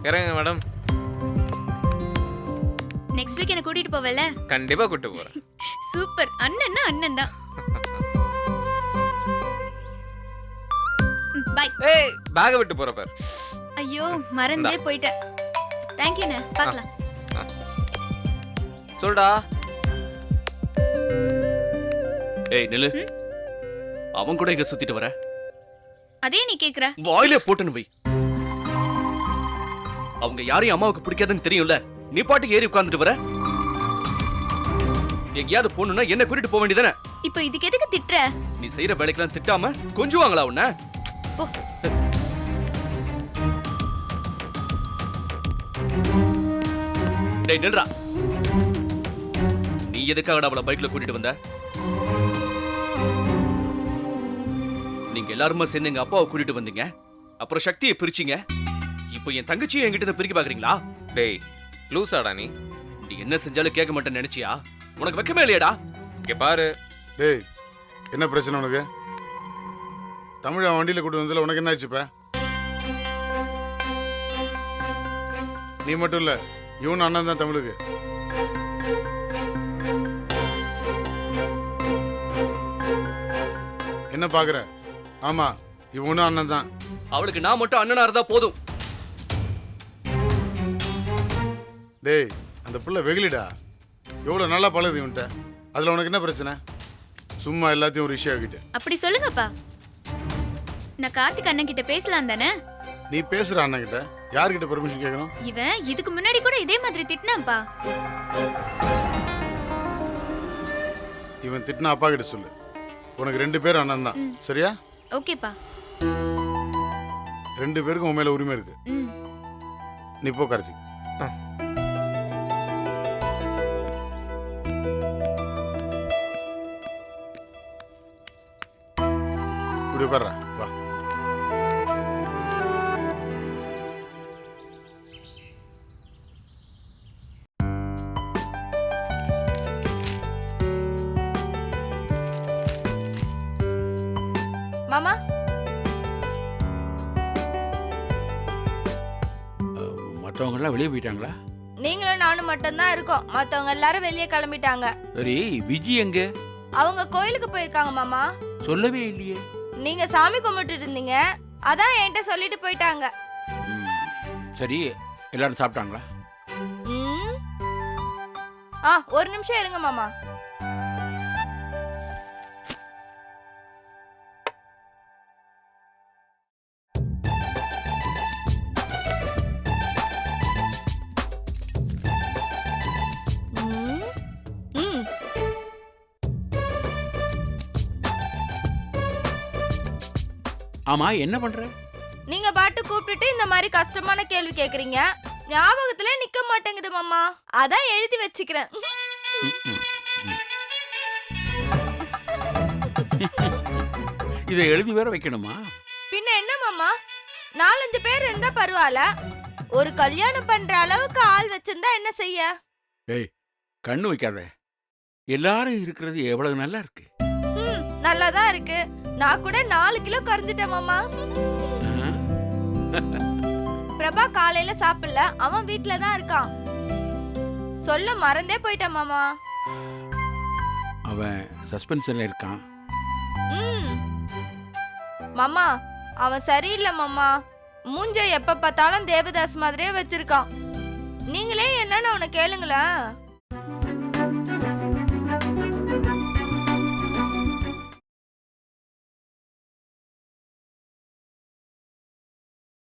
இறங்க madam. Next week என்ன கூட்டிட்டு போவல? கண்டிப்பா கூட்டி போறேன். சூப்பர். அண்ணன்னா அண்ணன் தான். பை. ஏய் பேக் விட்டு போற பார். ஐயோ மறந்தே போயிட்டேன். थैंक यू அண்ணா. பார்க்கலாம். சொல்டா. ஏய் நில்லு. அவன் கூட இங்க சுத்திட்டு வர. அதே நீ கேக்குற. வாயிலே போட்டுன்னு வை. அவங்க யாரையும் அம்மாவுக்கு பிடிக்காதுன்னு தெரியும்ல. நீ பாட்டுக்கு ஏறி உட்கார்ந்துட்டு வர. எங்கயாவது போகணும்னா என்ன கூட்டிட்டு போக வேண்டியதானே? இப்போ இதுக்கு எதுக்கு திட்ற? நீ செய்யற வேலைக்கெல்லாம் திட்டாம கொஞ்சுவாங்களா உன்ன? போ. டேய் நில்றா. நீ எதுக்காக அவளை பைக்ல கூட்டிட்டு வந்த? நீங்க எல்லாருமே சேர்ந்து எங்க அப்பாவை கூட்டிட்டு வந்தீங்க. அப்புறம் சக்தியை பிரிச்சீங்க. இப்போ என் தங்கச்சியை என்கிட்ட பிரிக்க பாக்குறீங்களா? டேய் லூசாடா நீ. நீ என்ன செஞ்சாலும் கேட்க மாட்டேன்னு நினைச்சியா? உனக்கு வெக்கமே இல்லையாடா? இங்க பாரு. டேய் என்ன பிரச்சனை உனக்கு? தமிழ் வண்டியில கூட்டு வந்ததுல உனக்கு என்ன ஆச்சு இப்ப? நீ மட்டும் இல்ல, இவனு அண்ணன் தான் தமிழுக்கு. என்ன பாக்குற? ஆமா இவனும் அண்ணன் தான். அவளுக்கு நான் மட்டும் அண்ணனா இருந்தா போதும். டேய் அந்த பிள்ளை வெகுலிடா. எவ்வளவு நல்லா பழகுது இவன்ட்ட. அதுல உனக்கு என்ன பிரச்சனை? சும்மா எல்லாத்தையும் ஒரு விஷயம் ஆகிட்டு. அப்படி சொல்லுங்கப்பா. நான் கார்த்திக் அண்ணன் கிட்ட பேசலாம் தானே? நீ பேசுற அண்ணன் கிட்ட யார்கிட்ட பெர்மிஷன் கேட்கணும்? இவன் இதுக்கு முன்னாடி கூட இதே மாதிரி திட்டினான்ப்பா. இவன் திட்டின அப்பா கிட்ட சொல்லு. உனக்கு 2 பேர் அண்ணன் தான், சரியா? ஓகேப்பா. 2 பேருக்கும் உன் மேல உரிமை இருக்கு. நீ போ கார்த்திக். இப்படி உட்கார்றா வா. மாமா மற்றவங்க எல்லாம் வெளியே போயிட்டாங்களா? நீங்களும் நானும் மட்டும்தான் இருக்கோம். மத்தவங்க எல்லாரும் வெளியே கிளம்பிட்டாங்க. சரி விஜி எங்க? அவங்க கோயிலுக்கு போயிருக்காங்க மாமா. சொல்லவே இல்லையே. நீங்க சாமி கும்பிட்டு இருந்தீங்க, அதான் என்கிட்ட சொல்லிட்டு போயிட்டாங்க. சரி எல்லாரும் சாப்பிட்டாங்களா? ம். ஒரு நிமிஷம் இருங்க மாமா. ஆமா என்ன பண்ற? நீங்க பாட்டு கூப்பிட்டுட்டு இந்த மாதிரி கஷ்டமான கேள்வி கேக்குறீங்க. ஞாபகத்துல நிக்க மாட்டேங்குது மாமா. அதான் எழுதி வச்சுக்கிறேன். இதை எழுதி வேற வைக்கணுமா? பின்ன என்ன மாமா, 4-5 பேர் இருந்தா பரவாயில்ல. ஒரு கல்யாணம் பண்ற அளவுக்கு ஆள் வச்சிருந்தா என்ன செய்ய? ஏய் கண்ணு வைக்காத. எல்லாரும் இருக்கிறது எவ்வளவு நல்லா இருக்கு. நல்லாதான் இருக்கு. நான் கூட 4 கிலோ குறைஞ்சிட்டேன் மாமா. பிரபா காலையில சாப்பிடல, அவன் வீட்ல தான் இருக்கான். சொல்ல மறந்தே போயிட்டான் மாமா. அவன் சஸ்பென்ஷன்ல இருக்கான். மாமா அவன் சரியில்லை மாமா. மூஞ்ச எப்ப பார்த்தாலும் தேவதாஸ் மாதிரியே வச்சிருக்கான். நீங்களே என்னன்னு அவனை கேளுங்களேன்.